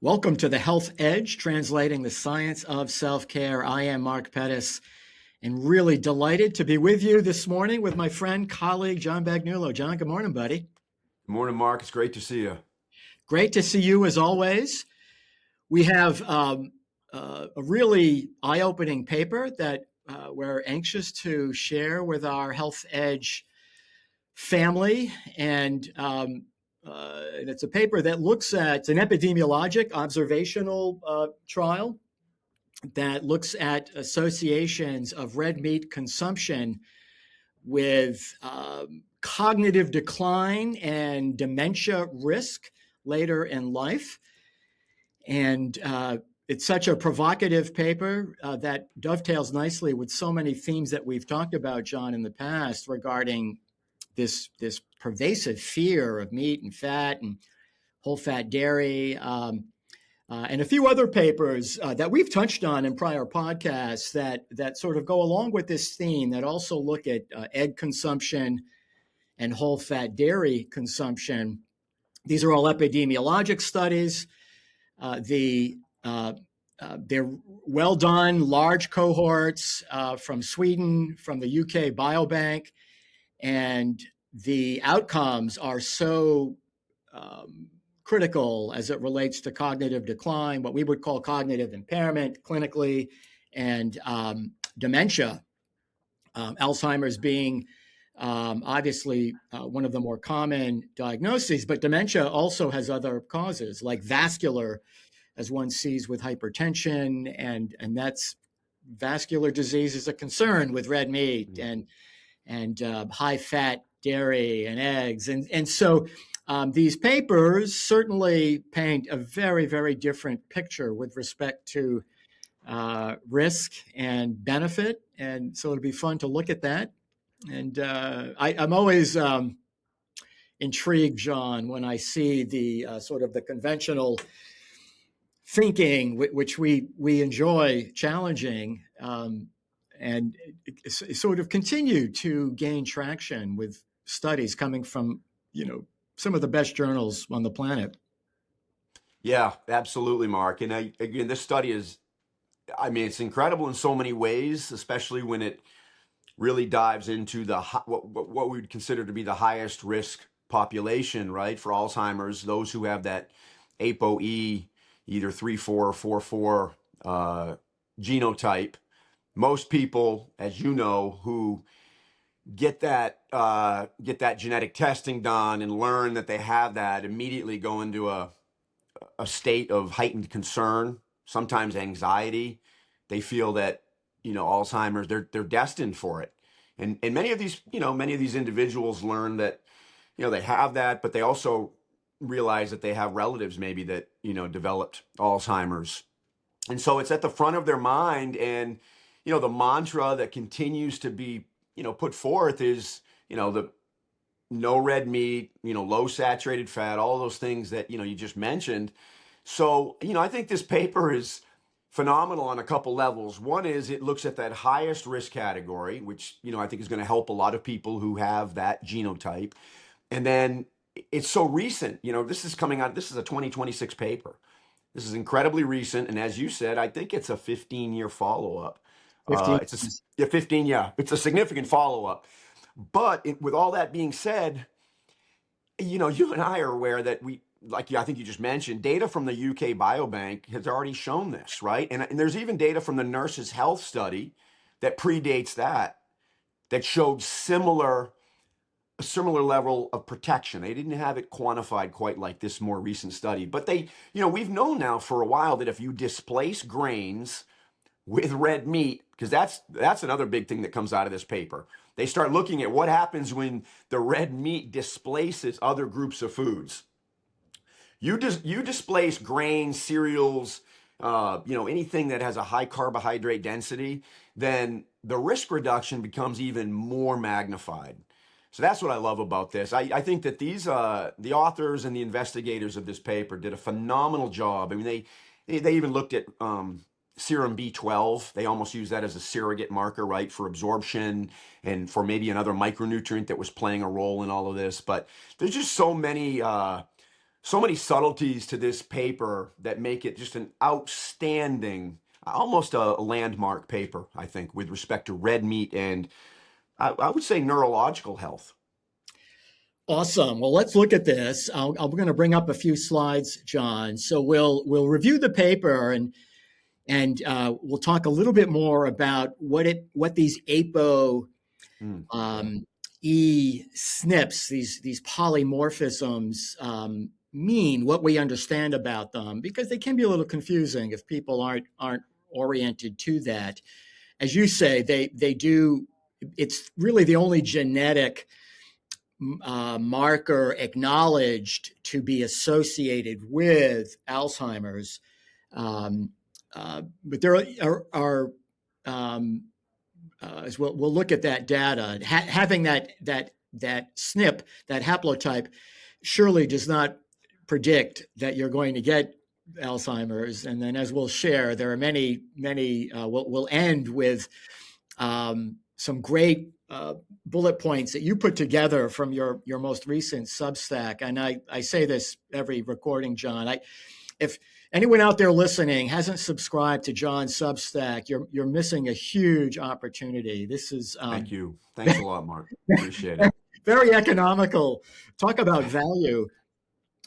Welcome to the Health Edge, translating the science of self-care. I am Mark Pettis, and really delighted to be with you this morning with my friend, colleague, John Bagnulo. John, good morning, buddy. Good morning, Mark. It's great to see you. Great to see you as always. We have a really eye-opening paper that we're anxious to share with our Health Edge family, and it's a paper that looks at, it's an epidemiologic observational trial that looks at associations of red meat consumption with cognitive decline and dementia risk later in life. And it's such a provocative paper that dovetails nicely with so many themes that we've talked about, John, in the past regarding this pervasive fear of meat and fat and whole fat dairy, and a few other papers that we've touched on in prior podcasts that sort of go along with this theme, that also look at egg consumption and whole fat dairy consumption. These are all epidemiologic studies. They're well done, large cohorts from Sweden, from the UK Biobank, and the outcomes are so critical as it relates to cognitive decline, what we would call cognitive impairment clinically, and dementia. Alzheimer's being obviously one of the more common diagnoses, but dementia also has other causes like vascular, as one sees with hypertension, and that's vascular disease is a concern with red meat and high fat dairy and eggs. And so these papers certainly paint a very, very different picture with respect to risk and benefit. And so it'll be fun to look at that. And I'm always intrigued, John, when I see the sort of the conventional thinking, which we enjoy challenging, and sort of continue to gain traction with studies coming from, some of the best journals on the planet. Yeah, absolutely, Mark. And again, this study is, it's incredible in so many ways, especially when it really dives into what we would consider to be the highest risk population, right, for Alzheimer's, those who have that ApoE, either 3,4 or 4,4 genotype. Most people, as you know, who get that genetic testing done and learn that they have that, immediately go into a state of heightened concern, sometimes anxiety. They feel that Alzheimer's, they're destined for it, and many of these individuals learn that they have that, but they also realize that they have relatives maybe that developed Alzheimer's, and so it's at the front of their mind. And the mantra that continues to be put forth is, the no red meat, low saturated fat, all those things that, you just mentioned. So, I think this paper is phenomenal on a couple levels. One is it looks at that highest risk category, which, I think is going to help a lot of people who have that genotype. And then it's so recent, this is coming out, this is a 2026 paper. This is incredibly recent. And as you said, I think it's a 15-year follow-up. 15. It's 15. Yeah, it's a significant follow-up. But with all that being said, you and I are aware that I think you just mentioned, data from the UK Biobank has already shown this, right? And there's even data from the Nurses' Health study that predates that showed a similar level of protection. They didn't have it quantified quite like this more recent study, but we've known now for a while that if you displace grains with red meat, because that's another big thing that comes out of this paper. They start looking at what happens when the red meat displaces other groups of foods. You displace grains, cereals, anything that has a high carbohydrate density, then the risk reduction becomes even more magnified. So that's what I love about this. I think that the authors and the investigators of this paper did a phenomenal job. I mean, they even looked at serum B12. They almost use that as a surrogate marker, right, for absorption and for maybe another micronutrient that was playing a role in all of this. But there's just so many so many subtleties to this paper that make it just an outstanding, almost a landmark paper, I think, with respect to red meat and I would say neurological health. Awesome. Well, let's look at this. I'm going to bring up a few slides, John. So we'll review the paper and we'll talk a little bit more about what these APO E SNPs, these polymorphisms mean, what we understand about them, because they can be a little confusing if people aren't oriented to that. As you say, they do. It's really the only genetic marker acknowledged to be associated with Alzheimer's. But there are as we'll look at that data, having that SNP, that haplotype, surely does not predict that you're going to get Alzheimer's. And then, as we'll share, there are many. We'll end with some great bullet points that you put together from your most recent Substack. And I say this every recording, John. If anyone out there listening hasn't subscribed to John's Substack, you're missing a huge opportunity. This is thank you. Thanks a lot, Mark. Appreciate it. Very economical. Talk about value.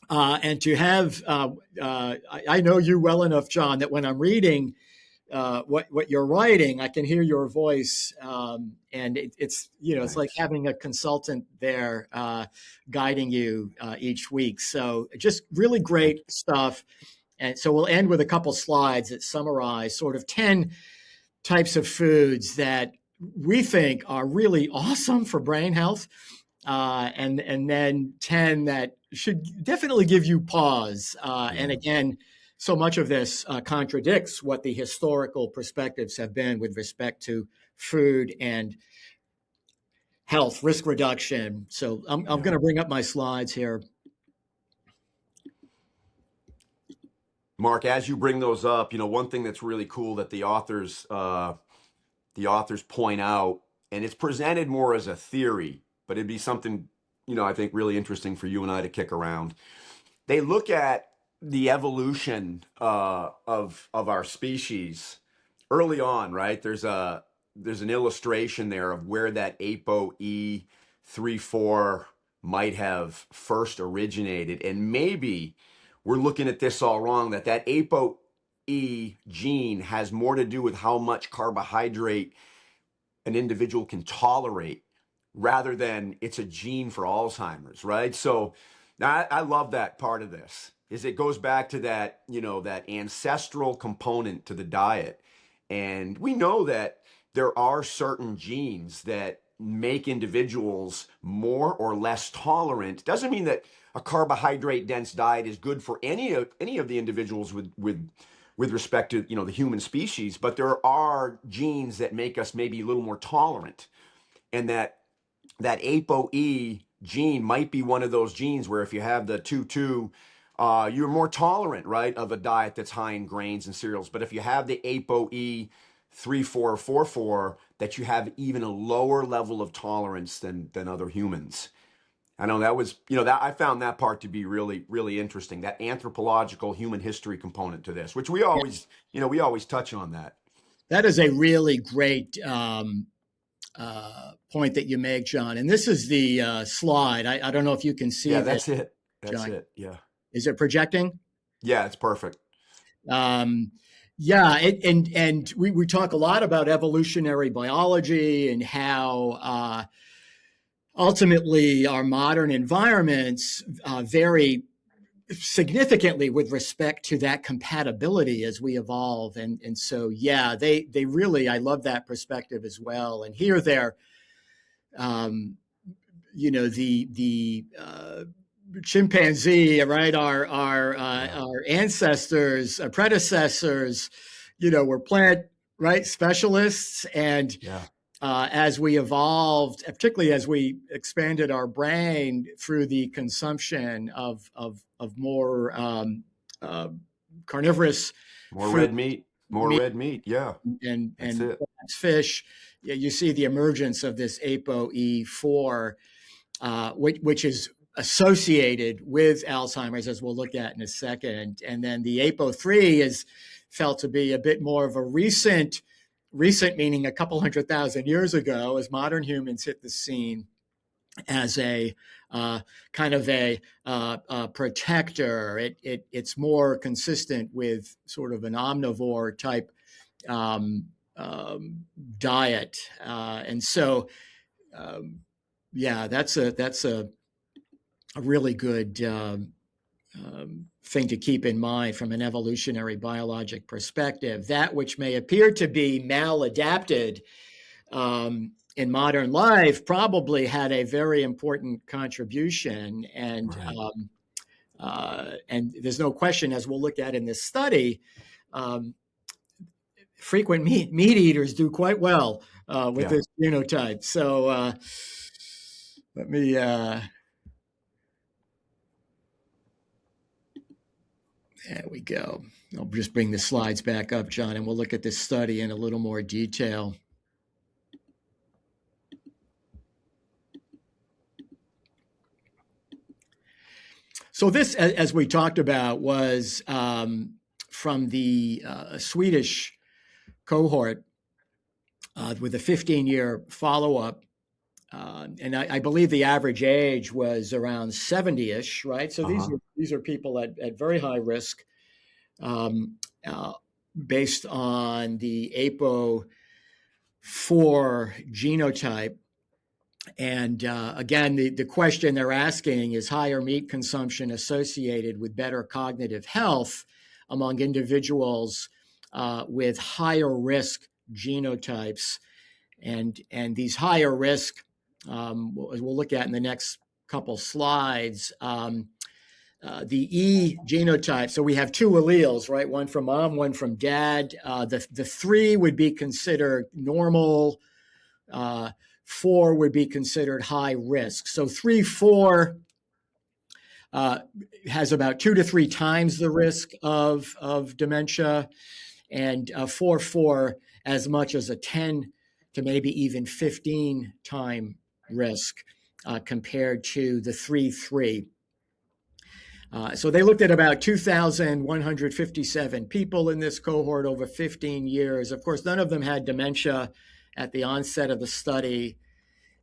And to have, I know you well enough, John, that when I'm reading what you're writing, I can hear your voice, and it's it's like having a consultant there guiding you each week. So just really great stuff. And so we'll end with a couple slides that summarize sort of 10 types of foods that we think are really awesome for brain health, and then 10 that should definitely give you pause. And again, so much of this contradicts what the historical perspectives have been with respect to food and health, risk reduction. So I'm going to bring up my slides here. Mark, as you bring those up, one thing that's really cool that the authors point out, and it's presented more as a theory, but it'd be something, I think really interesting for you and I to kick around. They look at the evolution of our species early on, right? There's an illustration there of where that ApoE34 might have first originated, and maybe we're looking at this all wrong, that ApoE gene has more to do with how much carbohydrate an individual can tolerate rather than it's a gene for Alzheimer's, right? So I love that part of this, is it goes back to that, that ancestral component to the diet. And we know that there are certain genes that make individuals more or less tolerant. Doesn't mean that a carbohydrate dense diet is good for any of the individuals with respect to the human species, but there are genes that make us maybe a little more tolerant, and that ApoE gene might be one of those genes where if you have the 2,2, you're more tolerant, right, of a diet that's high in grains and cereals. But if you have the ApoE 3444, that you have even a lower level of tolerance than other humans. I know that was, that I found that part to be really, really interesting, that anthropological human history component to this, which we always, we always touch on that. That is a really great point that you make, John. And this is the slide. I don't know if you can see. Yeah, that's it. That's John. it. Yeah. Is it projecting? Yeah, it's perfect. Yeah, and we talk a lot about evolutionary biology and how ultimately our modern environments vary significantly with respect to that compatibility as we evolve. And so, yeah, they really, I love that perspective as well. And here they're, the chimpanzee, right? Our ancestors, predecessors, were plant, right, specialists. And as we evolved, particularly as we expanded our brain through the consumption of more carnivorous, more red meat, red meat, yeah, and fish, you see the emergence of this ApoE4, which is associated with Alzheimer's, as we'll look at in a second. And then the APO3 is felt to be a bit more of a recent meaning a couple 100,000 years ago, as modern humans hit the scene as a kind of a protector. It's more consistent with sort of an omnivore type diet, and so that's a really good thing to keep in mind from an evolutionary biologic perspective. That which may appear to be maladapted in modern life probably had a very important contribution, and right. And there's no question, as we'll look at in this study, frequent meat eaters do quite well with this genotype. So let me there we go. I'll just bring the slides back up, John, and we'll look at this study in a little more detail. So this, as we talked about, was from the Swedish cohort with a 15-year follow-up. And I believe the average age was around 70-ish, right? So these are people at very high risk based on the APO4 genotype. And again, the question they're asking is higher meat consumption associated with better cognitive health among individuals with higher risk genotypes. And these higher risk, we'll look at in the next couple slides, the E genotype. So we have two alleles, right? One from mom, one from dad. The 3 would be considered normal. 4 would be considered high risk. So 3-4 has about 2 to 3 times the risk of dementia, and 4-4 as much as a 10 to maybe even 15 time risk compared to the 3-3. So they looked at about 2,157 people in this cohort over 15 years. Of course, none of them had dementia at the onset of the study.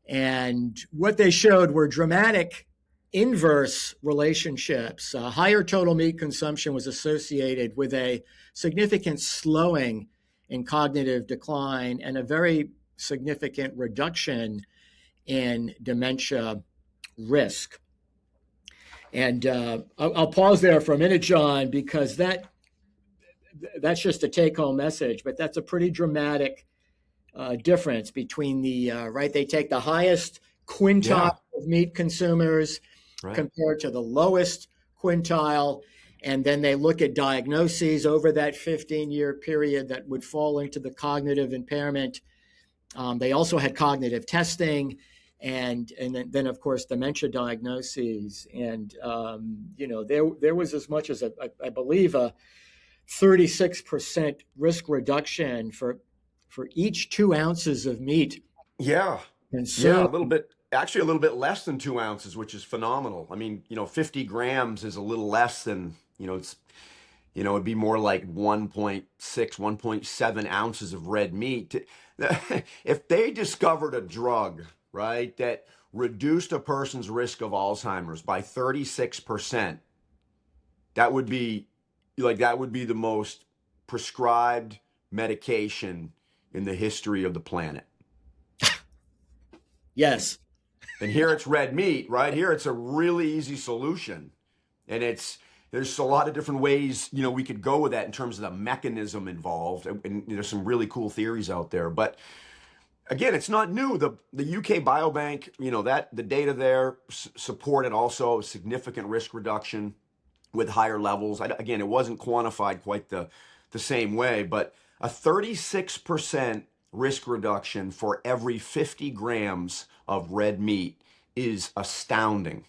And what they showed were dramatic inverse relationships. Higher total meat consumption was associated with a significant slowing in cognitive decline and a very significant reduction in dementia risk. And I'll pause there for a minute, John, because that's just a take-home message, but that's a pretty dramatic difference between the, right, they take the highest quintile of meat consumers compared to the lowest quintile, and then they look at diagnoses over that 15-year period that would fall into the cognitive impairment. They also had cognitive testing, and then of course dementia diagnoses, and there was as much as I believe a 36% risk reduction for each 2 ounces of meat. Yeah, a little bit, actually a little bit less than 2 ounces, which is phenomenal. I mean, 50 grams is a little less than, it'd be more like 1.6, 1.7 ounces of red meat. If they discovered a drug, right, that reduced a person's risk of Alzheimer's by 36%, that would be the most prescribed medication in the history of the planet. Yes. And here it's red meat, right? Here it's a really easy solution. And there's a lot of different ways, we could go with that in terms of the mechanism involved. And there's some really cool theories out there. But again, it's not new. The UK Biobank, the data there supported also a significant risk reduction with higher levels. Again, it wasn't quantified quite the same way, but a 36% risk reduction for every 50 grams of red meat is astounding.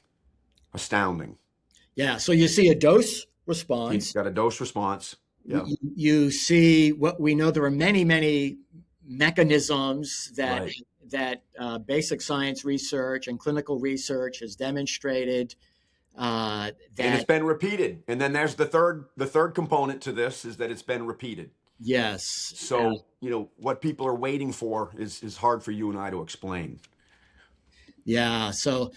Yeah, so you see a dose response. You've got a dose response. Yeah. You see what we know. There are many mechanisms that that basic science research and clinical research has demonstrated And it's that been repeated. And then there's the third component to this is that it's been repeated. yes, So, what people are waiting for is hard for you and I to explain. yeah. So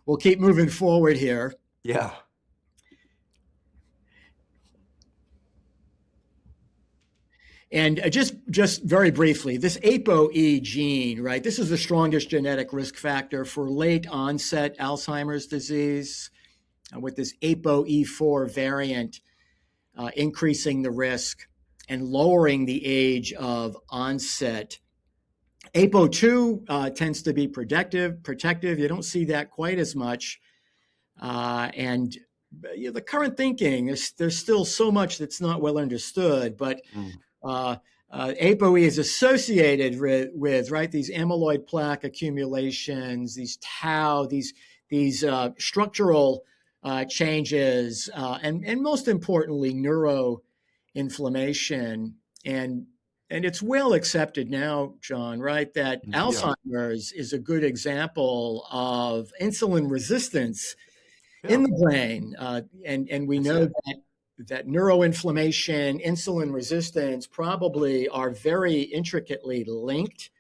we'll keep moving forward here. Yeah. And just very briefly, this ApoE gene, right? This is the strongest genetic risk factor for late onset Alzheimer's disease, with this ApoE4 variant increasing the risk and lowering the age of onset. APO2 tends to be protective. You don't see that quite as much. And the current thinking, there's still so much that's not well understood, but ApoE is associated with right these amyloid plaque accumulations, these tau, these structural changes, and most importantly, neuroinflammation. And it's well accepted now, John, right, that Yeah. Alzheimer's is a good example of insulin resistance Yeah. in the brain, and we know that neuroinflammation, insulin resistance probably are very intricately linked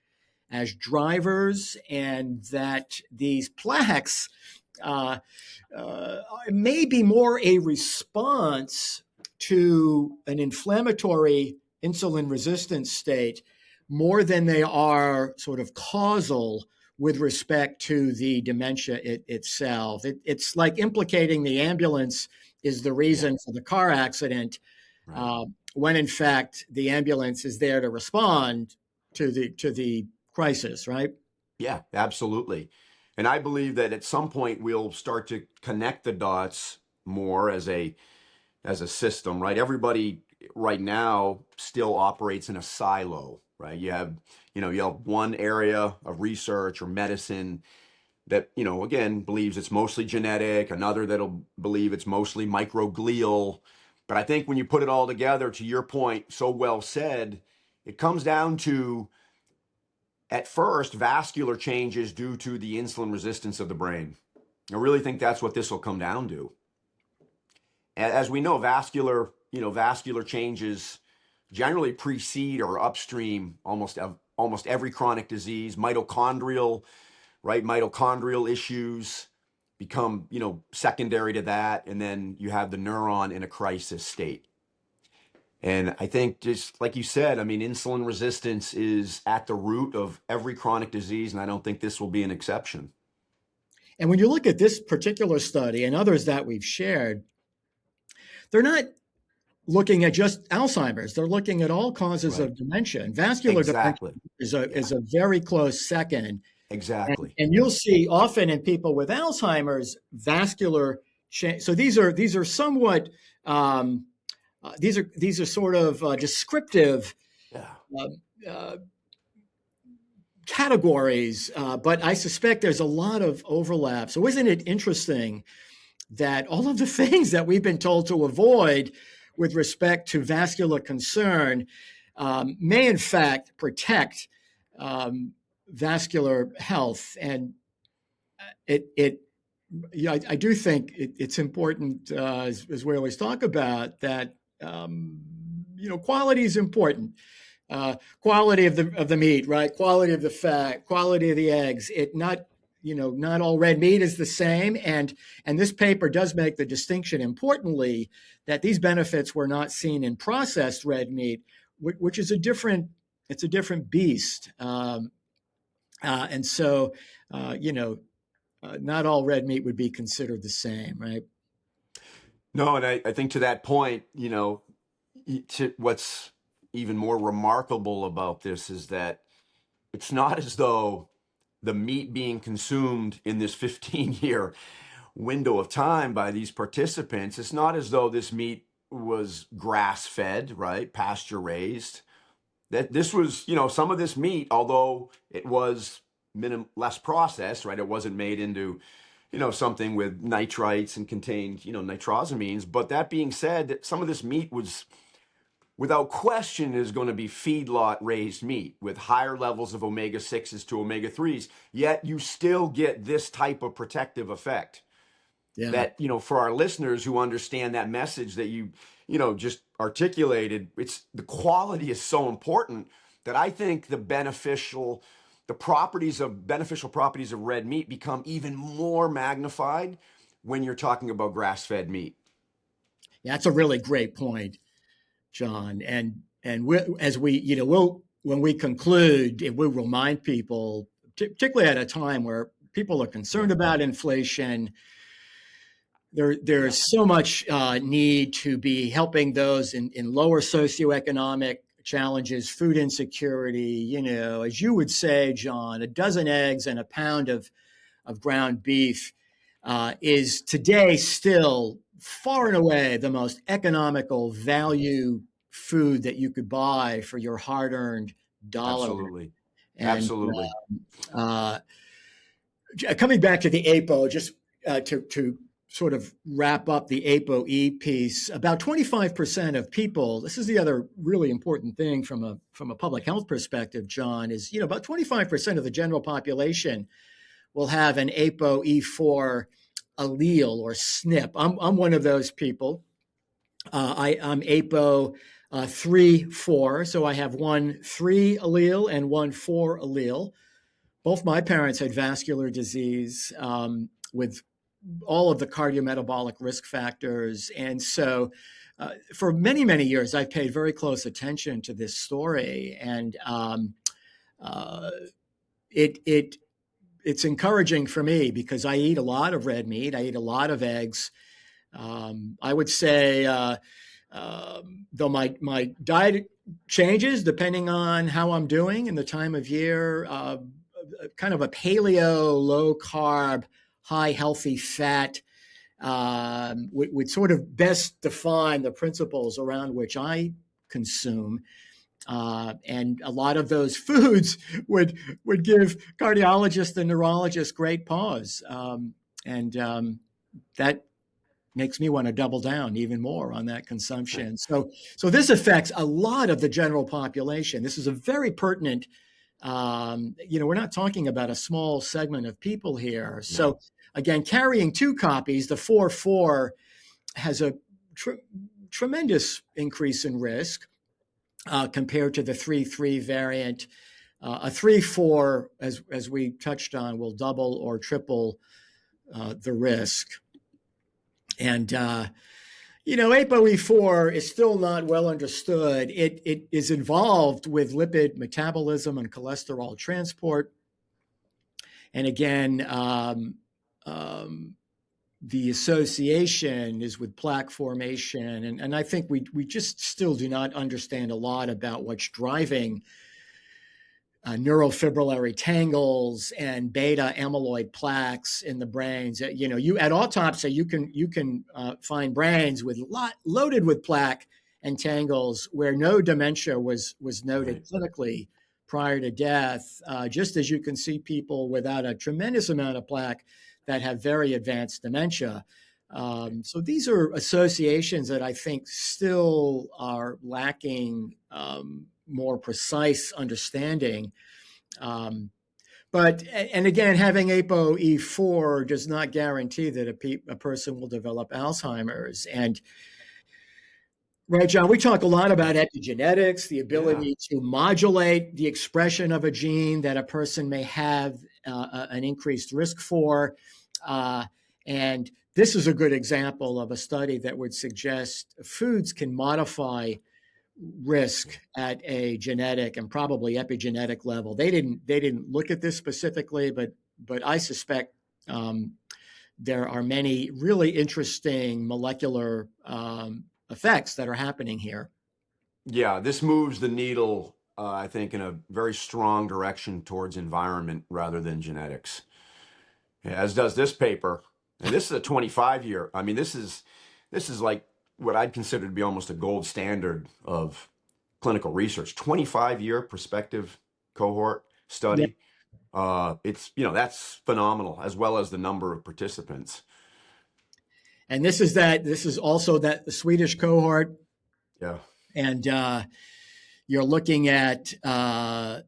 as drivers, and that these plaques may be more a response to an inflammatory insulin resistance state more than they are sort of causal with respect to the dementia itself. It's like implicating the ambulance is the reason for the car accident, Right. when in fact the ambulance is there to respond to the crisis, right? Yeah, absolutely. And I believe that at some point we'll start to connect the dots more as a system, right? Everybody right now still operates in a silo, right? You have one area of research or medicine that, again, believes it's mostly genetic, another that'll believe it's mostly microglial. But I think when you put it all together, to your point, so well said, it comes down to, at first, vascular changes due to the insulin resistance of the brain. I really think that's what this will come down to. As we know, vascular changes generally precede or upstream almost every chronic disease. Mitochondrial issues become, secondary to that. And then you have the neuron in a crisis state. And I think, just like you said, I mean, insulin resistance is at the root of every chronic disease, and I don't think this will be an exception. And when you look at this particular study and others that we've shared, they're not looking at just Alzheimer's. They're looking at all causes of dementia. And vascular Exactly. dementia is a very close second. Exactly. And you'll see often in people with Alzheimer's vascular change. So these are somewhat these are sort of descriptive categories, but I suspect there's a lot of overlap. So isn't it interesting that all of the things that we've been told to avoid with respect to vascular concern may in fact protect vascular health? And I do think it's important, as we always talk about, that quality is important. Quality of the meat, right? Quality of the fat, quality of the eggs. Not all red meat is the same. And this paper does make the distinction, importantly, that these benefits were not seen in processed red meat, which is a different beast. And so, not all red meat would be considered the same, right? No, and I think to that point, what's even more remarkable about this is that it's not as though the meat being consumed in this 15-year window of time by these participants, it's not as though this meat was grass-fed, right, pasture-raised. That this was, some of this meat, although it was less processed, right, it wasn't made into, something with nitrites and contained, nitrosamines. But that being said, that some of this meat was without question is going to be feedlot raised meat with higher levels of omega-6s to omega-3s, yet you still get this type of protective effect. Yeah. That, for our listeners who understand that message that just articulated, it's the quality is so important that I think the beneficial properties of red meat become even more magnified when you're talking about grass-fed meat. Yeah, that's a really great point, John. And when we conclude, we'll remind people, particularly at a time where people are concerned about inflation. There's so much need to be helping those in lower socioeconomic challenges, food insecurity. As you would say, John, a dozen eggs and a pound of ground beef is today still far and away the most economical value food that you could buy for your hard-earned dollar. Absolutely. And Absolutely. Coming back to the APO, just to sort of wrap up the ApoE piece, about 25% of people, this is the other really important thing from a public health perspective, John, is, about 25% of the general population will have an ApoE4 allele or SNP. I'm one of those people. I'm APO 3/4, so I have one 3 allele and one 4 allele. Both my parents had vascular disease with all of the cardiometabolic risk factors. And so for many, many years, I've paid very close attention to this story. And it's encouraging for me because I eat a lot of red meat. I eat a lot of eggs. I would say, though my diet changes depending on how I'm doing and the time of year, kind of a paleo, low carb, high healthy fat would sort of best define the principles around which I consume. And a lot of those foods would give cardiologists and neurologists great pause. That makes me want to double down even more on that consumption. So this affects a lot of the general population. This is a very pertinent, we're not talking about a small segment of people here. No. So again, carrying two copies, the 4/4 has a tremendous increase in risk compared to the 3/3 variant. A 3/4, as we touched on, will double or triple the risk. And, ApoE4 is still not well understood. It is involved with lipid metabolism and cholesterol transport. And again, the association is with plaque formation. And I think we just still do not understand a lot about what's driving neurofibrillary tangles and beta amyloid plaques in the brains. You at autopsy, you can find brains loaded with plaque and tangles where no dementia was noted clinically prior to death, just as you can see people without a tremendous amount of plaque that have very advanced dementia. So these are associations that I think still are lacking more precise understanding. But again, having ApoE4 does not guarantee that a person will develop Alzheimer's. And right, John, we talk a lot about epigenetics, the ability to modulate the expression of a gene that a person may have an increased risk for. And this is a good example of a study that would suggest foods can modify risk at a genetic and probably epigenetic level. They didn't look at this specifically, but I suspect there are many really interesting molecular effects that are happening here. Yeah, this moves the needle, I think, in a very strong direction towards environment rather than genetics. As does this paper, and this is a 25-year. I mean, this is like what I'd consider to be almost a gold standard of clinical research. 25-year prospective cohort study. Yeah. It's that's phenomenal, as well as the number of participants. And this is also that the Swedish cohort. Yeah. And you're looking at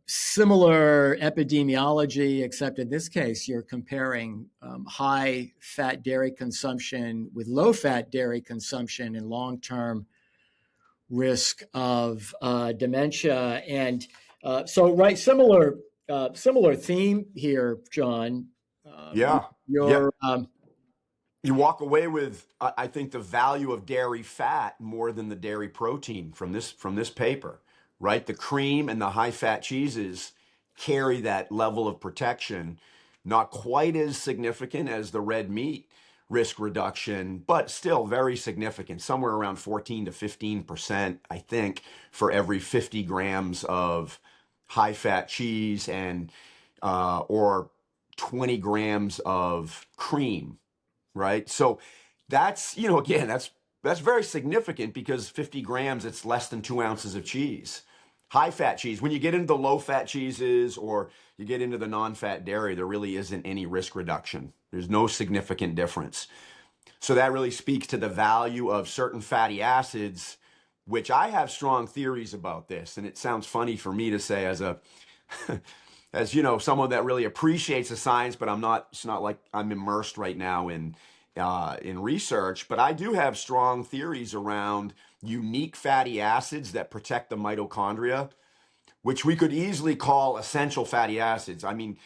similar epidemiology, except in this case, you're comparing high fat dairy consumption with low fat dairy consumption and long-term risk of dementia. And so, right, similar theme here, John. Yeah. Yeah. You're You walk away with, I think, the value of dairy fat more than the dairy protein from this paper, right? The cream and the high fat cheeses carry that level of protection, not quite as significant as the red meat risk reduction, but still very significant, somewhere around 14 to 15%, I think, for every 50 grams of high fat cheese and or 20 grams of cream, right? So that's, again, that's very significant because 50 grams, it's less than 2 ounces of cheese. High fat cheese, when you get into the low fat cheeses or you get into the non-fat dairy, there really isn't any risk reduction. There's no significant difference. So that really speaks to the value of certain fatty acids, which I have strong theories about this. And it sounds funny for me to say as a as someone that really appreciates the science, but it's not like I'm immersed right now in research, but I do have strong theories around unique fatty acids that protect the mitochondria, which we could easily call essential fatty acids. I mean,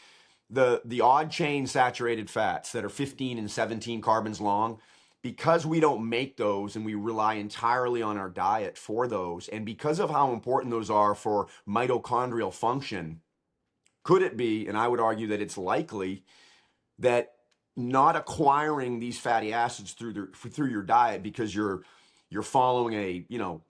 the odd chain saturated fats that are 15 and 17 carbons long, because we don't make those and we rely entirely on our diet for those, and because of how important those are for mitochondrial function, could it be, and I would argue that it's likely, that not acquiring these fatty acids through your diet because you're following a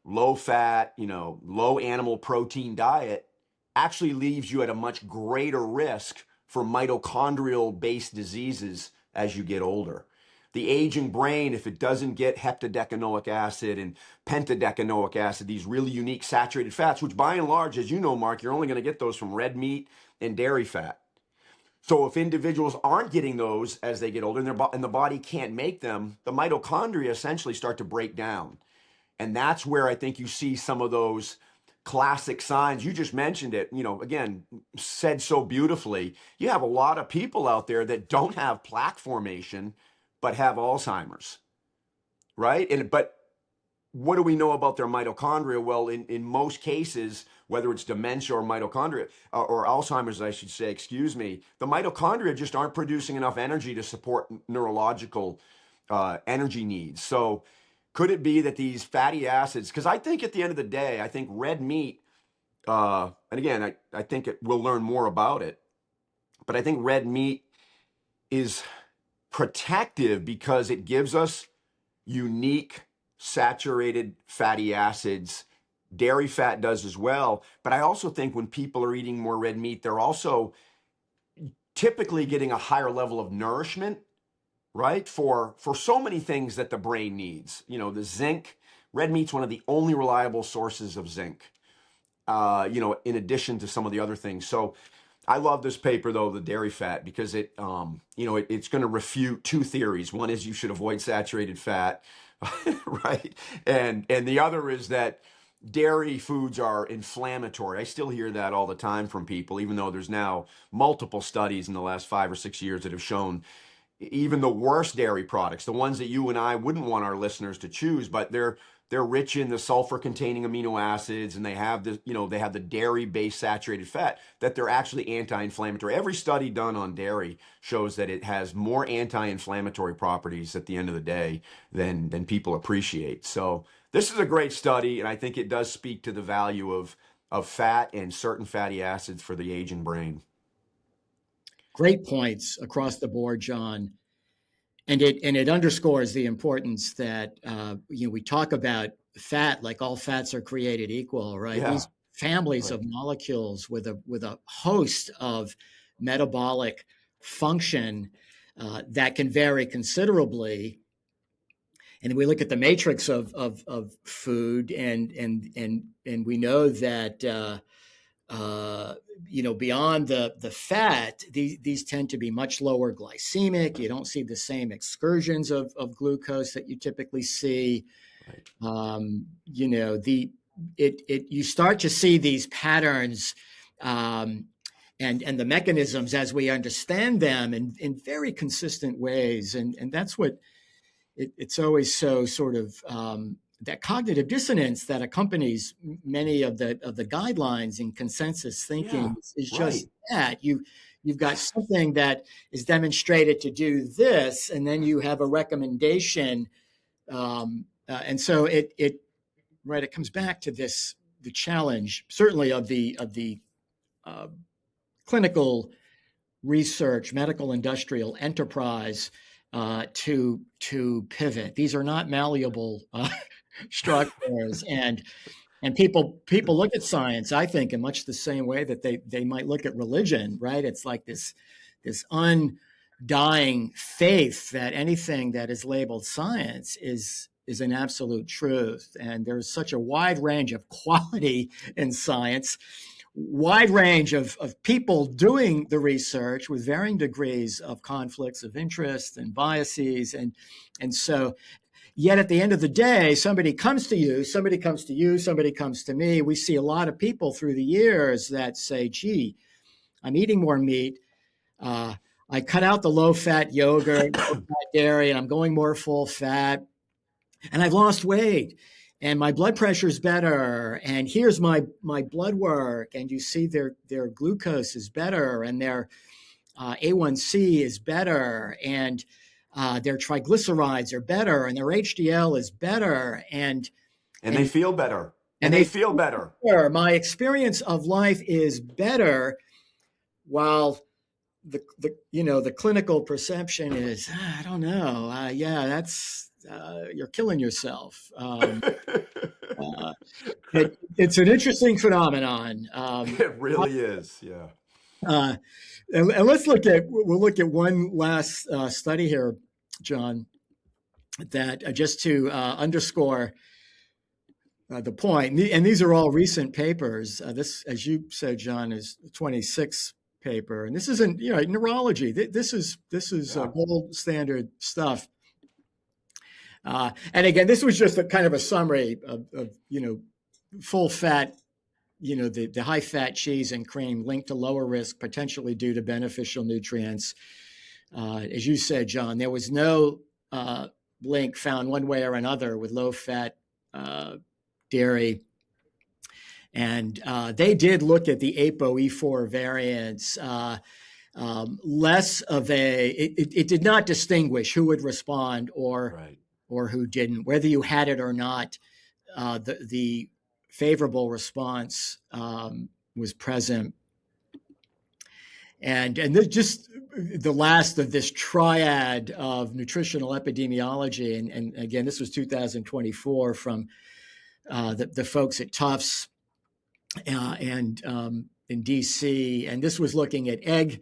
low fat, low animal protein diet actually leaves you at a much greater risk for mitochondrial based diseases as you get older. The aging brain, if it doesn't get heptadecanoic acid and pentadecanoic acid, these really unique saturated fats, which by and large, as you know, Mark, you're only going to get those from red meat and dairy fat. So if individuals aren't getting those as they get older and the body can't make them, the mitochondria essentially start to break down. And that's where I think you see some of those classic signs. You just mentioned it, again, said so beautifully. You have a lot of people out there that don't have plaque formation, but have Alzheimer's, right? But what do we know about their mitochondria? Well, in most cases, whether it's dementia or mitochondria, or Alzheimer's, I should say, excuse me, the mitochondria just aren't producing enough energy to support neurological energy needs. So could it be that these fatty acids, because I think at the end of the day, I think red meat, and again, I think we'll learn more about it, but I think red meat is protective because it gives us unique saturated fatty acids. Dairy fat does as well. But I also think when people are eating more red meat, they're also typically getting a higher level of nourishment, right? For so many things that the brain needs. The zinc, red meat's one of the only reliable sources of zinc, in addition to some of the other things. So I love this paper, though, the dairy fat, because it's going to refute two theories. One is you should avoid saturated fat, right? And the other is that dairy foods are inflammatory. I still hear that all the time from people, even though there's now multiple studies in the last 5 or 6 years that have shown even the worst dairy products, the ones that you and I wouldn't want our listeners to choose, but they're rich in the sulfur-containing amino acids, and they have the dairy-based saturated fat, that they're actually anti-inflammatory. Every study done on dairy shows that it has more anti-inflammatory properties at the end of the day than people appreciate. So this is a great study, and I think it does speak to the value of fat and certain fatty acids for the aging brain. Great points across the board, John. And it underscores the importance that we talk about fat like all fats are created equal, right? Yeah. These families Right. of molecules with a host of metabolic function that can vary considerably. And we look at the matrix of food, and we know that beyond the fat, these tend to be much lower glycemic. You don't see the same excursions of glucose that you typically see. Right. you start to see these patterns and the mechanisms as we understand them in very consistent ways, and that's what it's always so sort of that cognitive dissonance that accompanies many of the guidelines and consensus Yeah, thinking is right. just that you've got something that is demonstrated to do this, and then you have a recommendation, and so it right, it comes back to this the challenge certainly of the uh, clinical research, medical industrial enterprise to pivot. These are not malleable structures, and people look at science, I think, in much the same way that they might look at religion. Right? It's like this undying faith that anything that is labeled science is an absolute truth, and there's such a wide range of quality in science, wide range of people doing the research with varying degrees of conflicts of interest and biases. And so, yet at the end of the day, somebody comes to you, somebody comes to you, somebody comes to me. We see a lot of people through the years that say, gee, I'm eating more meat. I cut out the low-fat yogurt, low-fat dairy, and I'm going more full fat. And I've lost weight, and my blood pressure is better, and here's my blood work, and you see their glucose is better, and their A1C is better, and their triglycerides are better, and their HDL is better, And they and feel better. and And they feel better. my experience of life is better, while the clinical perception is, I don't know, yeah, that's you're killing yourself. It's an interesting phenomenon. It really is. Yeah. Uh, and we'll look at one last study here, John, that just to underscore the point. And these are all recent papers. This, as you said, John, is 26 paper, and this isn't neurology. This is Yeah. gold standard stuff. And again, this was just a kind of a summary of full fat, the high fat cheese and cream linked to lower risk, potentially due to beneficial nutrients. As you said, John, there was no link found one way or another with low fat dairy. And they did look at the ApoE4 variants. Less of it did not distinguish who would respond Right. or who didn't, whether you had it or not. The favorable response was present, and just the last of this triad of nutritional epidemiology, and again, this was 2024 from the folks at Tufts and in DC, and this was looking at egg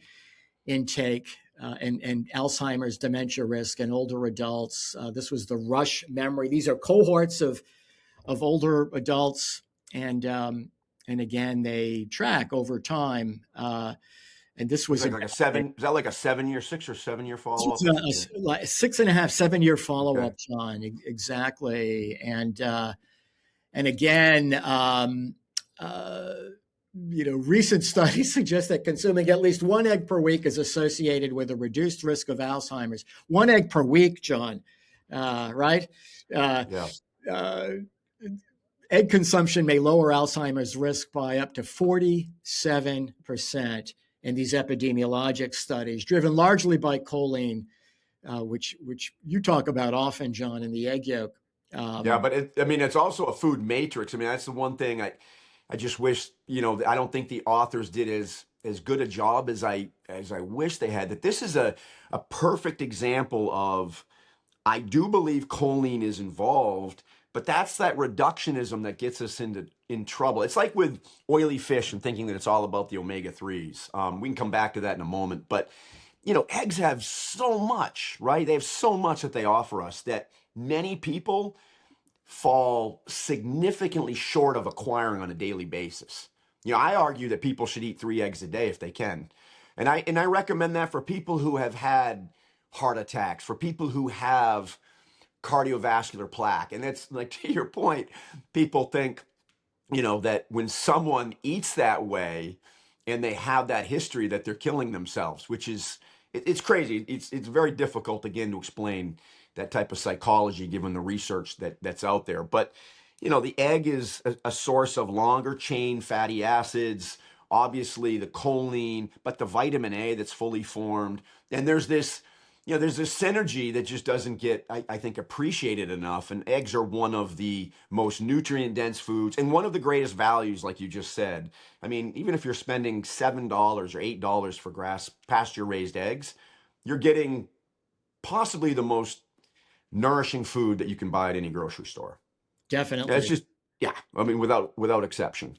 intake and Alzheimer's dementia risk in older adults. This was the Rush memory. These are cohorts of older adults, and again they track over time. And this was like a 7. Is that like a 7-year, 6 or 7-year follow up? a 6.5, 7-year follow up, Okay. John. Exactly, and again. Recent studies suggest that consuming at least one egg per week is associated with a reduced risk of Alzheimer's. One egg per week, John, right? Yeah. Egg consumption may lower Alzheimer's risk by up to 47% in these epidemiologic studies, driven largely by choline, which you talk about often, John, in the egg yolk. Yeah, but it's also a food matrix. I mean, that's the one thing I just wish, I don't think the authors did as good a job as I wish they had. That this is a perfect example of, I do believe choline is involved, but that's that reductionism that gets us in trouble. It's like with oily fish and thinking that it's all about the omega-3s. We can come back to that in a moment, but eggs have so much, right? They have so much that they offer us that many people fall significantly short of acquiring on a daily basis. I argue that people should eat 3 eggs a day if they can. And I recommend that for people who have had heart attacks, for people who have cardiovascular plaque. And it's like, to your point, people think, that when someone eats that way and they have that history, that they're killing themselves, which is, it's crazy. It's very difficult, again, to explain that type of psychology given the research that's out there. But, the egg is a source of longer chain fatty acids, obviously the choline, but the vitamin A that's fully formed. And there's this synergy that just doesn't get, I think, appreciated enough. And eggs are one of the most nutrient dense foods and one of the greatest values, like you just said. I mean, even if you're spending $7 or $8 for grass pasture raised eggs, you're getting possibly the most nourishing food that you can buy at any grocery store. And it's Definitely. just, yeah, I mean, without exception.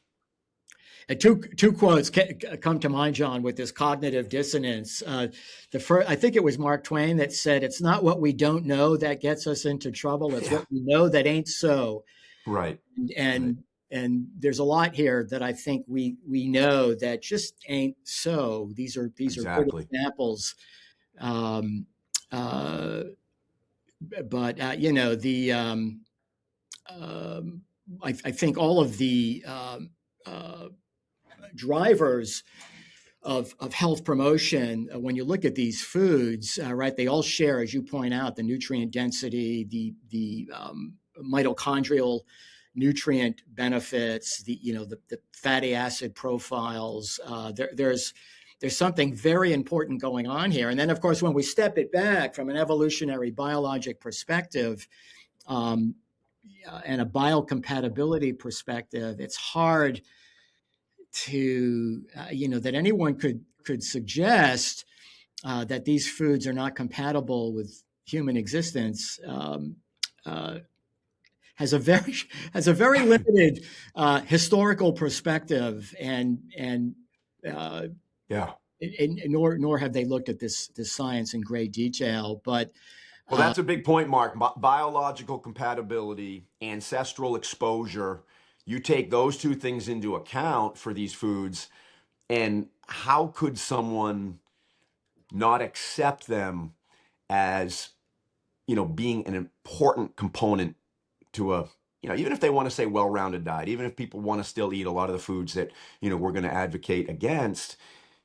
And two quotes come to mind, John, with this cognitive dissonance. The first, I think it was Mark Twain that said, "It's not what we don't know that gets us into trouble; it's Yeah, what we know that ain't so." right, And right, there's a lot here that I think we know that just ain't so. These are good exactly. examples. Um, uh, but the I think all of the uh, drivers of health promotion, when you look at these foods, right, they all share, as you point out, the nutrient density, the mitochondrial nutrient benefits, the fatty acid profiles. There's something very important going on here. And then, of course, when we step it back from an evolutionary biologic perspective, um, and a biocompatibility perspective, it's hard to that anyone could suggest that these foods are not compatible with human existence. Uh, has a very limited historical perspective, and uh, Yeah. nor have they looked at this science in great detail. But Well, that's a big point, Mark. Biological compatibility, ancestral exposure. You take those two things into account for these foods, and how could someone not accept them as, being an important component to a, even if they want to say well-rounded diet, even if people want to still eat a lot of the foods that, we're going to advocate against,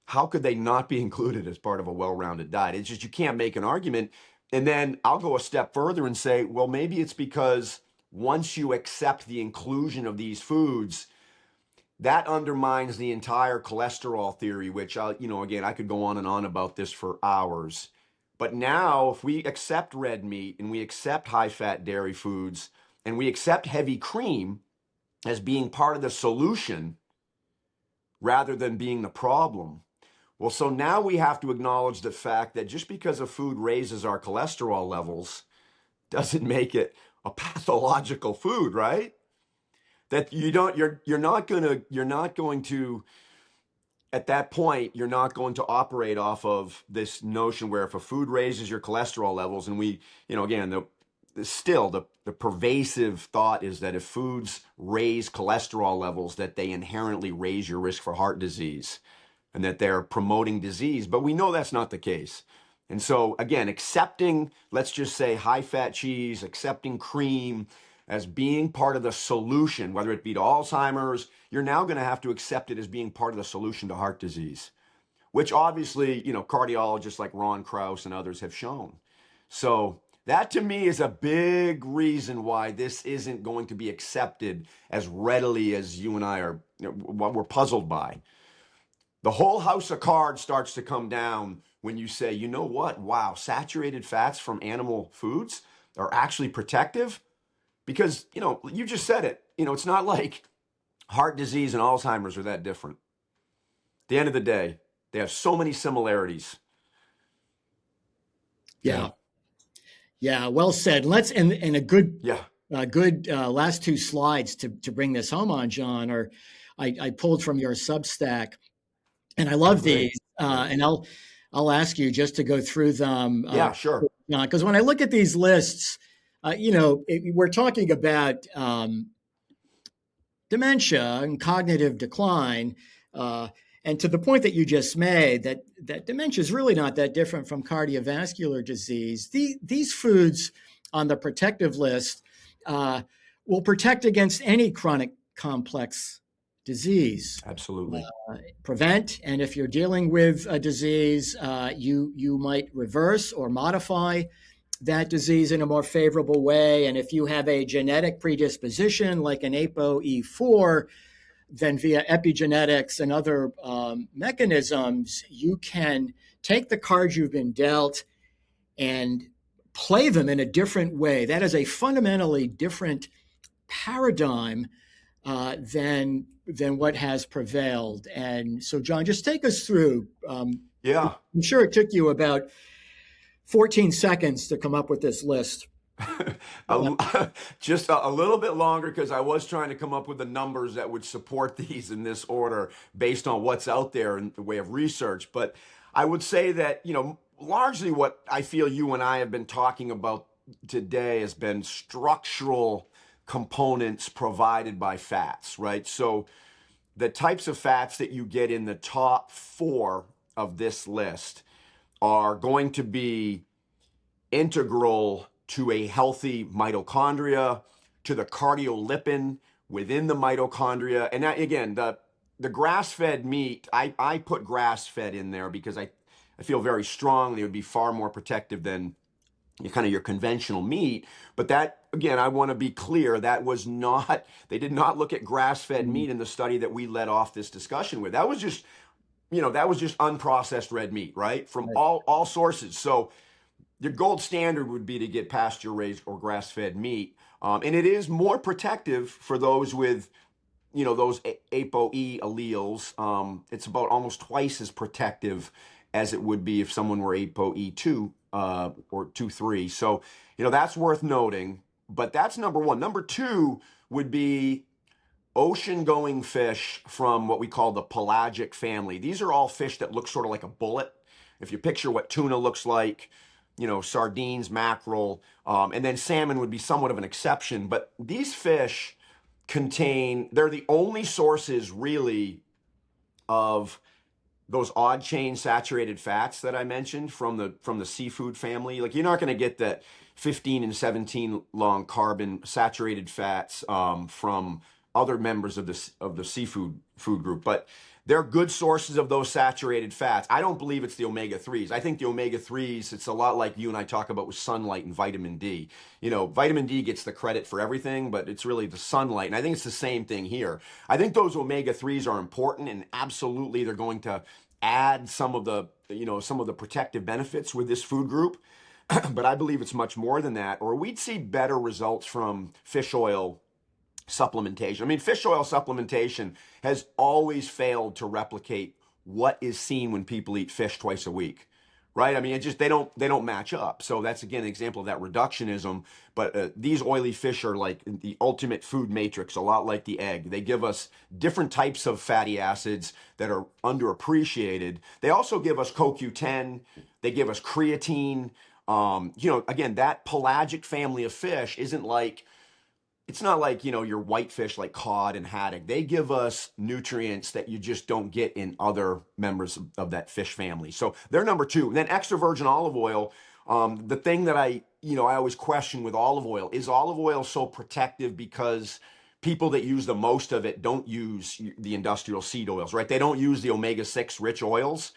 how could they not be included as part of a well-rounded diet? It's just, you can't make an argument. And then I'll go a step further and say, well, maybe it's because once you accept the inclusion of these foods, that undermines the entire cholesterol theory, which again, I could go on and on about this for hours. But now, if we accept red meat and we accept high-fat dairy foods and we accept heavy cream as being part of the solution rather than being the problem, well, so now we have to acknowledge the fact that just because a food raises our cholesterol levels doesn't make it a pathological food, right? That you're not going to, at that point, you're not going to operate off of this notion where if a food raises your cholesterol levels, and we, again, the pervasive thought is that if foods raise cholesterol levels, that they inherently raise your risk for heart disease and that they're promoting disease. But we know that's not the case. And so, again, accepting, let's just say, high-fat cheese, accepting cream as being part of the solution, whether it be to Alzheimer's, you're now going to have to accept it as being part of the solution to heart disease, which obviously, cardiologists like Ron Krauss and others have shown. So that to me is a big reason why this isn't going to be accepted as readily as you and I are, what we're puzzled by. The whole house of cards starts to come down when you say, you know what? Wow, saturated fats from animal foods are actually protective. Because, you just said it. It's not like heart disease and Alzheimer's are that different. At the end of the day, they have so many similarities. yeah, Yeah. yeah, well said. Let's and a good Yeah. last two slides to bring this home on, John, or I pulled from your Substack, and I Oh, love these. great. Great. And I'll ask you just to go through them, Yeah, sure. because when I look at these lists, we're talking about dementia and cognitive decline. And to the point that you just made, that dementia is really not that different from cardiovascular disease. These foods on the protective list will protect against any chronic complex disease. Absolutely. Prevent, and if you're dealing with a disease, you might reverse or modify that disease in a more favorable way. And if you have a genetic predisposition like an ApoE4, then via epigenetics and other mechanisms, you can take the cards you've been dealt and play them in a different way. That is a fundamentally different paradigm than what has prevailed. And so, John, just take us through. Yeah. I'm sure it took you about 14 seconds to come up with this list. Just a little bit longer because I was trying to come up with the numbers that would support these in this order based on what's out there in the way of research. But I would say that, largely what I feel you and I have been talking about today has been structural components provided by fats, right? So the types of fats that you get in the top 4 of this list are going to be integral to a healthy mitochondria, to the cardiolipin within the mitochondria. And that, again, the grass-fed meat, I put grass-fed in there because I feel very strongly it would be far more protective than your conventional meat. But that, again, I want to be clear, that was not, they did not look at grass-fed meat in the study that we led off this discussion with. That was just, unprocessed red meat, right? From all sources. So your gold standard would be to get pasture-raised or grass-fed meat. And it is more protective for those with, those ApoE alleles. It's about almost twice as protective as it would be if someone were ApoE2 or 2-3. So, that's worth noting. But that's number one. Number two would be ocean-going fish from what we call the pelagic family. These are all fish that look sort of like a bullet. If you picture what tuna looks like, sardines, mackerel, and then salmon would be somewhat of an exception. But these fish they're the only sources really of those odd chain saturated fats that I mentioned from the seafood family. Like, you're not going to get that 15 and 17 long carbon saturated fats from other members of the seafood food group, but they're good sources of those saturated fats. I don't believe it's the omega-3s. I think the omega-3s, it's a lot like you and I talk about with sunlight and vitamin D. Vitamin D gets the credit for everything, but it's really the sunlight. And I think it's the same thing here. I think those omega-3s are important, and absolutely they're going to add some of the protective benefits with this food group. But I believe it's much more than that, or we'd see better results from fish oil supplementation. I mean, fish oil supplementation has always failed to replicate what is seen when people eat fish twice a week, right? I mean, they don't match up. So that's, again, an example of that reductionism. But these oily fish are like the ultimate food matrix, a lot like the egg. They give us different types of fatty acids that are underappreciated. They also give us CoQ10. They give us creatine. Again, that pelagic family of fish it's not like, your white fish like cod and haddock. They give us nutrients that you just don't get in other members of that fish family. So they're number two. And then extra virgin olive oil. The thing that I always question with olive oil, is olive oil so protective because people that use the most of it don't use the industrial seed oils, right? They don't use the omega-6 rich oils.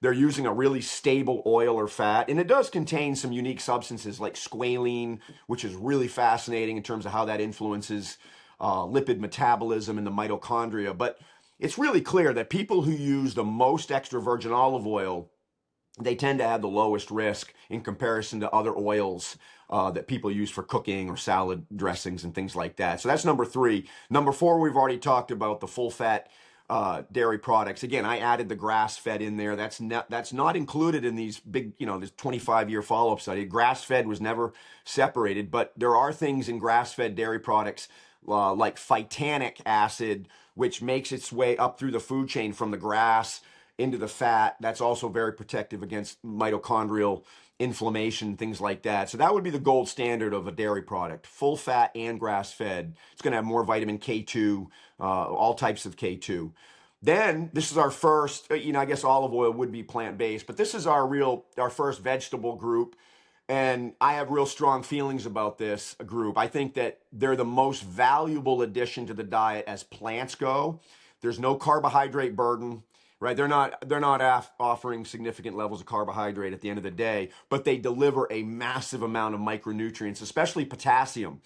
They're using a really stable oil or fat, and it does contain some unique substances like squalene, which is really fascinating in terms of how that influences lipid metabolism in the mitochondria. But it's really clear that people who use the most extra virgin olive oil, they tend to have the lowest risk in comparison to other oils that people use for cooking or salad dressings and things like that. So that's number three. Number four, we've already talked about the full fat dairy products. Again, I added the grass-fed in there. That's not included in these big, this 25-year follow-up study. Grass-fed was never separated, but there are things in grass-fed dairy products like phytanic acid, which makes its way up through the food chain from the grass into the fat. That's also very protective against mitochondrial inflammation, things like that. So that would be the gold standard of a dairy product, full fat and grass-fed. It's going to have more vitamin K2, all types of K2. Then this is our first, I guess olive oil would be plant-based, but this is our first vegetable group. And I have real strong feelings about this group. I think that they're the most valuable addition to the diet as plants go. There's no carbohydrate burden, right? They're not offering significant levels of carbohydrate at the end of the day, but they deliver a massive amount of micronutrients, especially potassium.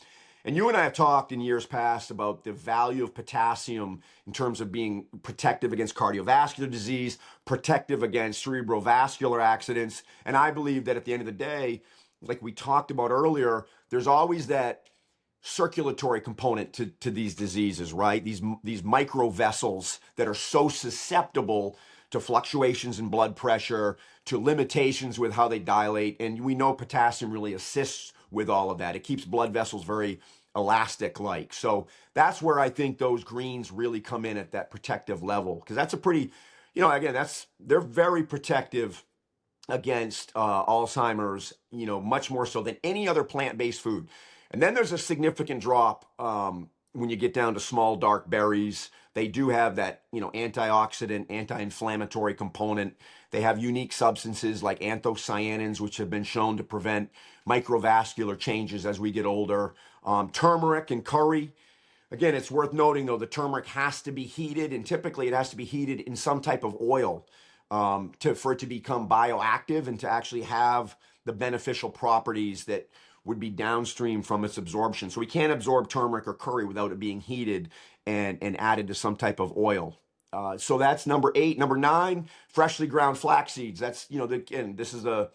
And you and I have talked in years past about the value of potassium in terms of being protective against cardiovascular disease, protective against cerebrovascular accidents. And I believe that at the end of the day, like we talked about earlier, there's always that circulatory component to these diseases, right? These micro vessels that are so susceptible to fluctuations in blood pressure, to limitations with how they dilate. And we know potassium really assists with all of that. It keeps blood vessels very elastic like. So that's where I think those greens really come in at that protective level. Because that's a pretty, again, they're very protective against Alzheimer's, much more so than any other plant-based food. And then there's a significant drop when you get down to small dark berries. They do have that, antioxidant, anti-inflammatory component. They have unique substances like anthocyanins, which have been shown to prevent microvascular changes as we get older. Turmeric and curry. Again, it's worth noting, though, the turmeric has to be heated, and typically it has to be heated in some type of oil for it to become bioactive and to actually have the beneficial properties that would be downstream from its absorption. So we can't absorb turmeric or curry without it being heated and added to some type of oil. So that's number 8. Number 9, freshly ground flax seeds. That's, again, this is the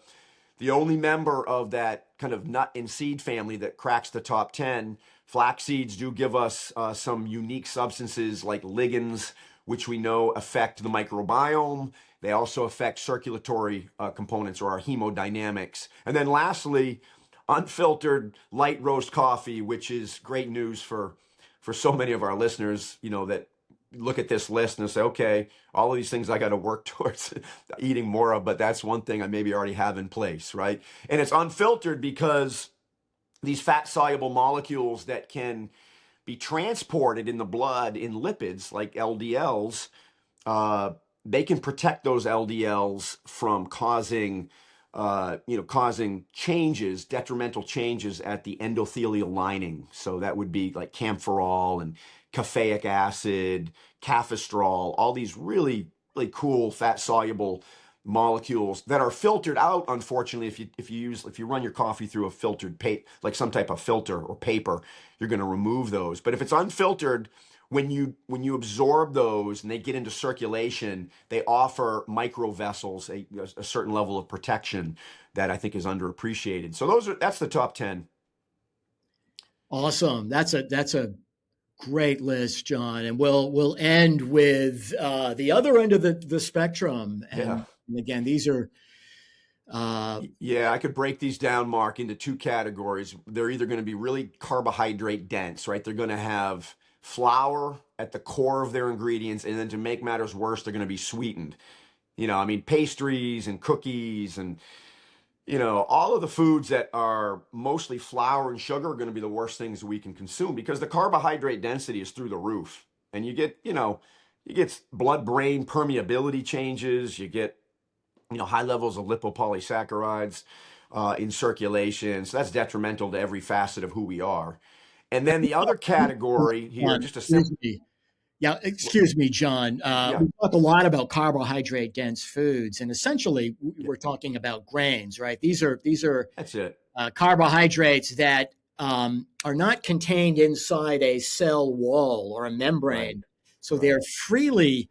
only member of that kind of nut and seed family that cracks the top 10. Flax seeds do give us some unique substances like ligands, which we know affect the microbiome. They also affect circulatory components or our hemodynamics. And then lastly, unfiltered light roast coffee, which is great news for so many of our listeners, that look at this list and say, okay, all of these things I got to work towards eating more of, but that's one thing I maybe already have in place, right? And it's unfiltered because these fat-soluble molecules that can be transported in the blood in lipids like LDLs, they can protect those LDLs from causing changes, detrimental changes at the endothelial lining. So that would be like camphorol and caffeic acid, cafistrol, all these really, really cool fat-soluble molecules that are filtered out, unfortunately. If you run your coffee through a filtered like some type of filter or paper, you're going to remove those. But if it's unfiltered, when you absorb those and they get into circulation, they offer microvessels a certain level of protection that I think is underappreciated. So that's the top 10. Awesome. That's a great list, John. And we'll end with the other end of the spectrum. And again, these are I could break these down, Mark, into 2 categories. They're either going to be really carbohydrate dense, right? They're going to have flour at the core of their ingredients, and then to make matters worse, they're going to be sweetened. Pastries and cookies and all of the foods that are mostly flour and sugar are going to be the worst things we can consume because the carbohydrate density is through the roof. And you get blood-brain permeability changes, you get high levels of lipopolysaccharides in circulation. So that's detrimental to every facet of who we are. And then the other category here, just a simple. Yeah, excuse me, John. We talk a lot about carbohydrate dense foods, and essentially we're talking about grains, right? These are That's it. Carbohydrates that are not contained inside a cell wall or a membrane, Right. so they're freely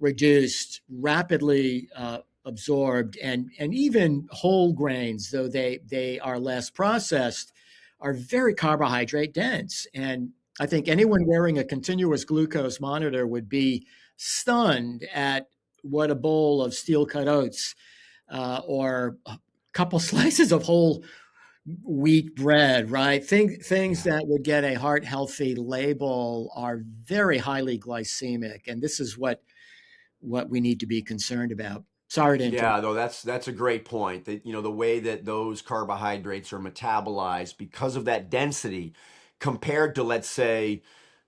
reduced, rapidly absorbed, and even whole grains, though they are less processed, are very carbohydrate dense. And I think anyone wearing a continuous glucose monitor would be stunned at what a bowl of steel cut oats or a couple slices of whole wheat bread, right? Things that would get a heart healthy label are very highly glycemic. And this is what we need to be concerned about. Sorry to interrupt. Yeah, though that's a great point. That the way that those carbohydrates are metabolized because of that density compared to, let's say,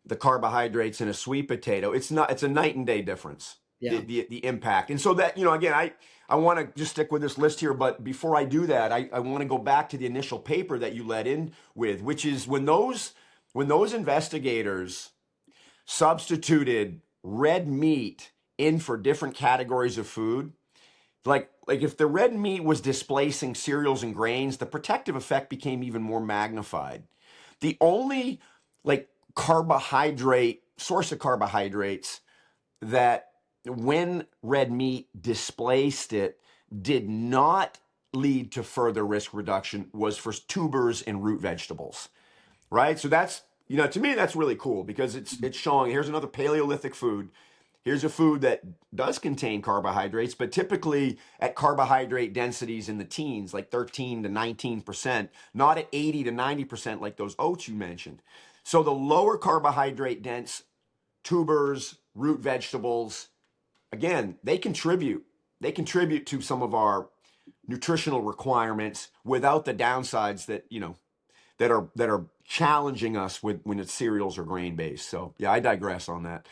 the carbohydrates in a sweet potato, it's a night and day difference. Yeah. the impact. And so that, again, I want to just stick with this list here, but before I do that, I want to go back to the initial paper that you led in with, which is when those investigators substituted red meat in for different categories of food, like if the red meat was displacing cereals and grains, the protective effect became even more magnified. The only like carbohydrate source of carbohydrates that when red meat displaced it did not lead to further risk reduction was for tubers and root vegetables, right? So that's, to me, that's really cool because it's showing here's another Paleolithic food. Here's a food that does contain carbohydrates, but typically at carbohydrate densities in the teens, like 13 to 19%, not at 80 to 90% like those oats you mentioned. So the lower carbohydrate dense tubers, root vegetables, again, they contribute to some of our nutritional requirements without the downsides that, that are challenging us when it's cereals or grain based. So yeah, I digress on that.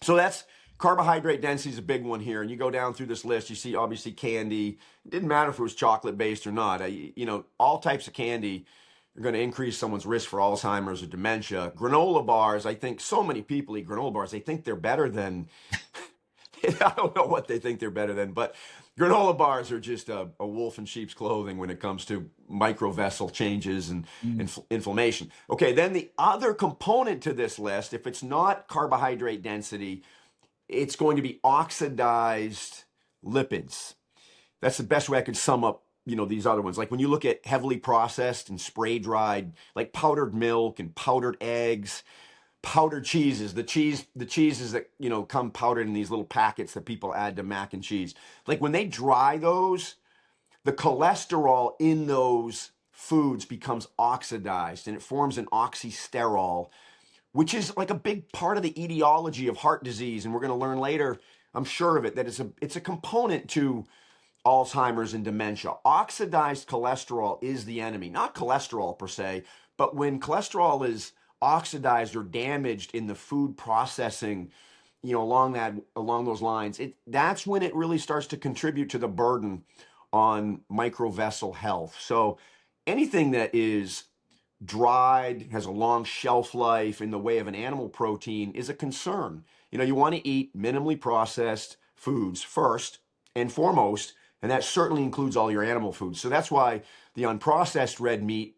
So that's carbohydrate density is a big one here. And you go down through this list, you see obviously candy. It didn't matter if it was chocolate based or not. All types of candy are going to increase someone's risk for Alzheimer's or dementia. Granola bars, I think so many people eat granola bars. They think they're better than, I don't know what they think they're better than, but granola bars are just a wolf in sheep's clothing when it comes to microvascular changes and inflammation. Okay, then the other component to this list, if it's not carbohydrate density, it's going to be oxidized lipids. That's the best way I could sum up, these other ones. Like when you look at heavily processed and spray dried, like powdered milk and powdered eggs, powdered cheeses, the cheeses that, come powdered in these little packets that people add to mac and cheese. Like when they dry those, the cholesterol in those foods becomes oxidized and it forms an oxysterol, which is like a big part of the etiology of heart disease. And we're going to learn later, I'm sure of it, that it's a component to Alzheimer's and dementia. Oxidized cholesterol is the enemy, not cholesterol per se, but when cholesterol is oxidized or damaged in the food processing, along those lines, that's when it really starts to contribute to the burden on microvessel health. So anything that is dried, has a long shelf life in the way of an animal protein is a concern. You want to eat minimally processed foods first and foremost, and that certainly includes all your animal foods. So that's why the unprocessed red meat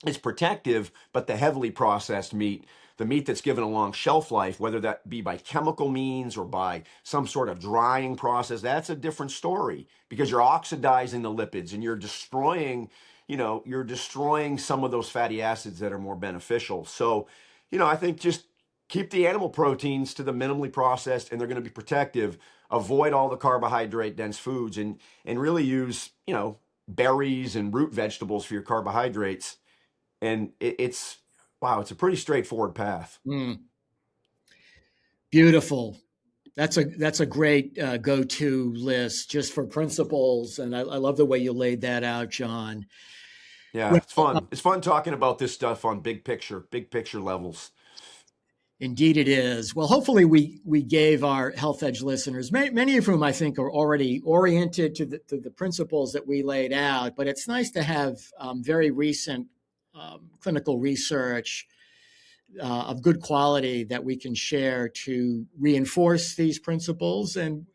is protective, but the heavily processed meat, the meat that's given a long shelf life, whether that be by chemical means or by some sort of drying process, that's a different story because you're oxidizing the lipids and you're destroying some of those fatty acids that are more beneficial. So, I think just keep the animal proteins to the minimally processed and they're going to be protective. Avoid all the carbohydrate dense foods and really use, berries and root vegetables for your carbohydrates. And it's a pretty straightforward path. Beautiful. That's a great go-to list just for principles, and I love the way you laid that out, John. Yeah, Well, it's fun. It's fun talking about this stuff on big picture levels. indeed, it is. Well, hopefully, we gave our Health Edge listeners, many of whom I think are already oriented to the principles that we laid out. But it's nice to have very recent clinical research of good quality that we can share to reinforce these principles. And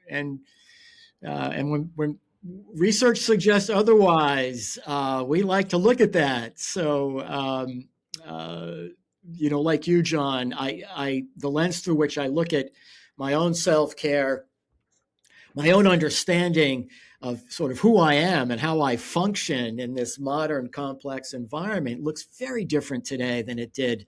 when research suggests otherwise, we like to look at that. So, like you, John, the lens through which I look at my own self-care, my own understanding of sort of who I am and how I function in this modern complex environment looks very different today than it did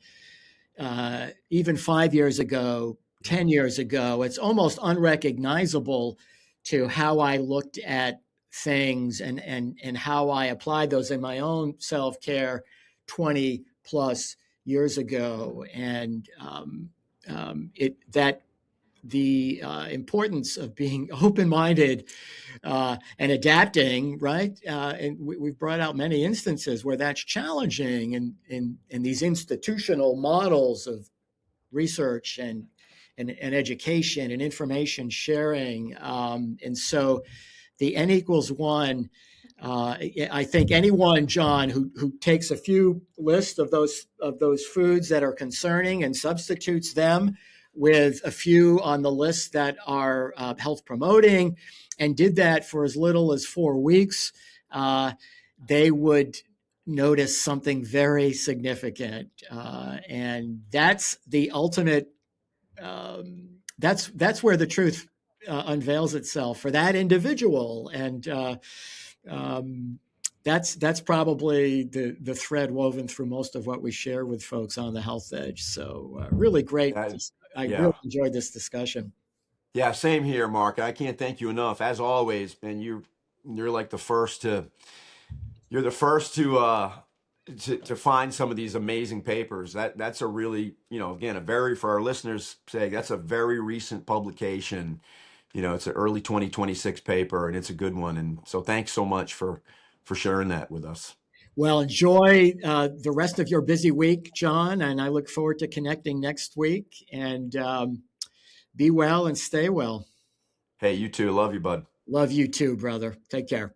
even 5 years ago, 10 years ago. It's almost unrecognizable to how I looked at things and how I applied those in my own self-care 20 plus years ago. And the importance of being open-minded and adapting, right? And we've brought out many instances where that's challenging in these institutional models of research and and education and information sharing. And so the N equals one, I think anyone, John, who takes a few lists of those foods that are concerning and substitutes them with a few on the list that are health promoting, and did that for as little as 4 weeks, they would notice something very significant, and that's the ultimate. That's where the truth unveils itself for that individual, and that's probably the thread woven through most of what we share with folks on the Health Edge. So really great. That, I yeah. really enjoyed this discussion. Yeah, same here, Mark. I can't thank you enough, as always. And you're like the first to you're the first to find some of these amazing papers. That's a really, again, for our listeners' sake, that's a very recent publication. It's an early 2026 paper, and it's a good one. And so thanks so much for sharing that with us. Well, enjoy the rest of your busy week, John, and I look forward to connecting next week. And be well and stay well. Hey, you too. Love you, bud. Love you too, brother. Take care.